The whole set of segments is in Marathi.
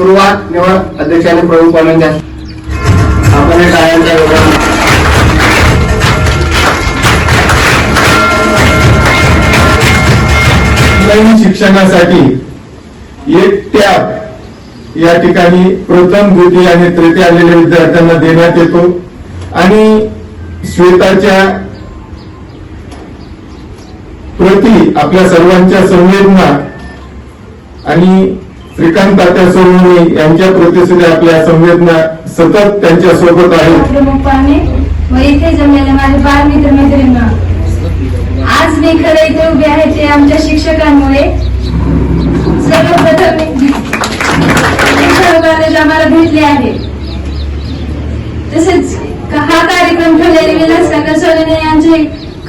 सुरुवात निवड अध्यक्षांनी प्रवीण पाटील आपण टाळ्यांचा योगदान शिक्षणासाठी एक टॅब या ठिकाणी प्रथम द्वितीय आणि तृतीय आलेल्या विद्यार्थ्यांना देण्यात येतो आणि श्वेताच्या प्रति आपल्या सर्वांच्या संवेदना आणि श्रीकांत तात्या सोनवणे यांच्या प्रति सुद्धा आपल्या संवेदना सतत त्यांच्या सोबत आहेत. प्रमुखाने व इथे जमलेल्या माझे बाल मित्र मैत्रिणींना आज मी खरं इथे उभे आहे ते आमच्या शिक्षकांमुळे. सर्वप्रथम कॉलेज आम्हाला भेटले आहे. तसेच हा कार्यक्रम ठेवलेले विलासकाका सोनवणे यांचे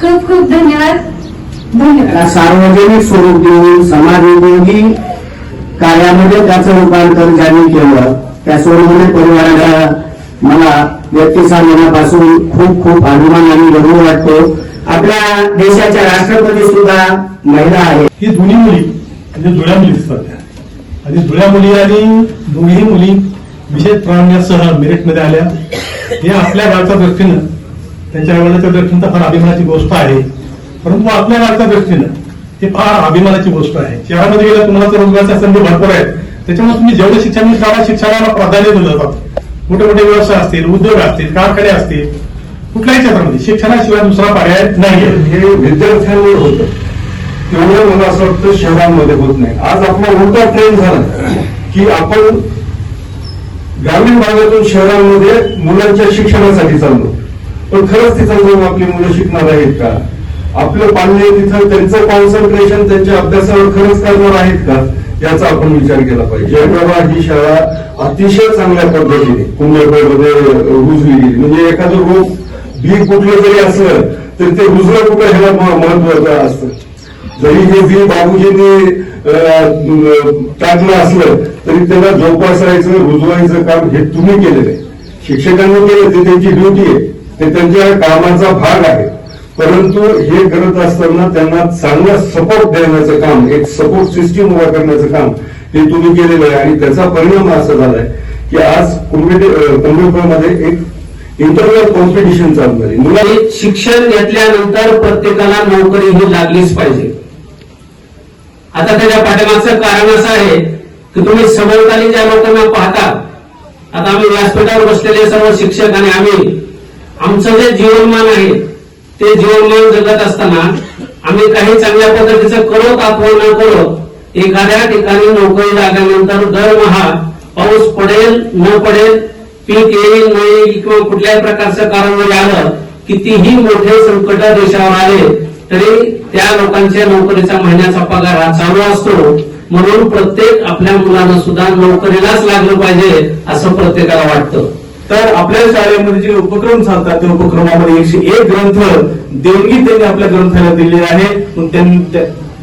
खूप खूप धन्यवाद. सार्वजनिक स्वरूप देऊन समाजोपयोगी कार्यामध्ये त्याचं रूपांतर ज्यांनी केलं त्या सोनवणे परिवाराला मला व्यक्तिशः मनापासून खूप खूप अभिमान आणि गर्व वाटतो. आपल्या देशाच्या राष्ट्रपती सुद्धा महिला आहे. ही दोन्ही मुली म्हणजे जुळ्या मुली दिसतात आणि जुळ्या मुली आणि दोन्ही मुली विशेष प्राण्यासह मेरिटमध्ये आल्या. हे आपल्या गावच्या दृष्टीनं त्यांच्या आईवडिलांच्या दृष्टीनं तर फार अभिमानाची गोष्ट आहे. परंतु आपल्या गावच्या दृष्टीनं ही फार अभिमानाची गोष्ट आहे. शहरामध्ये गेल्या तुम्हाला तर रोजगारच्या संधी भरपूर आहेत. त्याच्यामुळे तुम्ही जेवढे शिक्षण शाळा शिक्षणाला प्राधान्य दिलं जातं. मोठे मोठे व्यवसाय असतील, उद्योग असतील, कारखाने असतील, कुठल्याही क्षेत्रामध्ये शिक्षणाशिवाय दुसरा पर्याय नाही. हे विद्यार्थ्यांवर होतं तेवढं मला असं वाटतं शहरांमध्ये होत नाही. आज आपला उलटा ट्रेंड झाला की आपण ग्रामीण भागातून शहरांमध्ये मुलांच्या शिक्षणासाठी चाललो. पण खरंच तिथं जाऊन आपली मुलं शिकणार आहेत का? आपलं पाल्य तिथं त्यांचं कॉन्सन्ट्रेशन त्यांच्या अभ्यासावर खरंच करणार आहेत का याचा आपण विचार केला पाहिजे. जयप्रभा ही शाळा अतिशय चांगल्या पद्धतीने कुंभेमध्ये रुजली गेली. म्हणजे एखादं रोप बी कुठलं जरी असलं तर ते रुजलं कुठं ह्याला महत्वाचं असतं. जरी हे बी बाबूजींनी टाकलं असलं तरी त्याला जोपासायचं रुजवायचं काम हे तुम्ही केलेलं आहे. शिक्षकांनी केलं ते त्यांची ड्युटी आहे, ते त्यांच्या कामाचा भाग आहे. परंतु हे करत असताना त्यांना चांगला सपोर्ट देण्याचं काम, एक सपोर्ट सिस्टीम उभा करण्याचं काम हे तुम्ही केलेलं आहे. आणि त्याचा परिणाम असा झालाय की आज कुंभेमध्ये एक इंटरनल कॉम्पिटिशन चालू झाली. मुलांनी शिक्षण घेतल्यानंतर प्रत्येकाला नोकरी ही लागलीच पाहिजे. आता त्याच्या पाठीमागचं कारण असं आहे की तुम्ही सभोवताली ज्या लोकांना पाहता, आता आम्ही व्यासपीठावर बसलेले सर्व शिक्षक आणि आम्ही आमचं जे जीवनमान आहे ते जीवनमान जगत असताना आम्ही काही चांगल्या पद्धतीचं करो अथवा न करो एखाद्या ठिकाणी नोकरी लागल्यानंतर दरमहा पाऊस पडेल न पडेल, पीक येईल न येईल किंवा कुठल्याही प्रकारचं कारण जरी आलं, कितीही मोठे संकट देशावर आले तरी त्या लोकांच्या नोकरीचा महिन्याचा पगार हा चालू असतो. म्हणून प्रत्येक आपल्या मुलांना सुद्धा नोकरीलाच लागलं पाहिजे असं प्रत्येकाला वाटतं. तर आपल्या शाळेमध्ये जे उपक्रम चालतात त्या उपक्रमामध्ये 101 ग्रंथ देणगी त्यांनी आपल्या ग्रंथाला दिलेले आहे.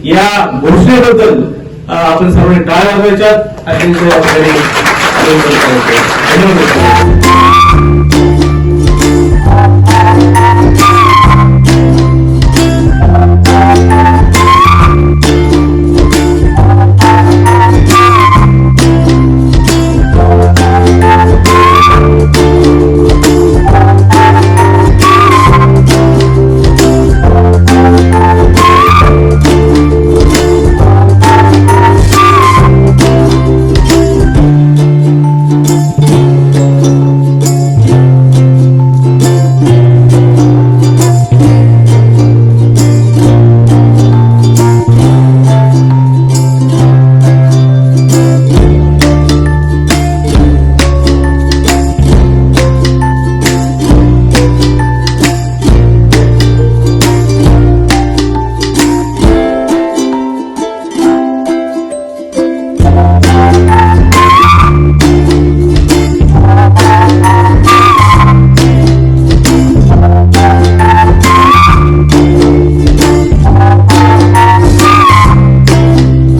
या घोषणेबद्दल आपण सर्वांनी टाळ्या वाजवायच्यात आणि धन्यवाद.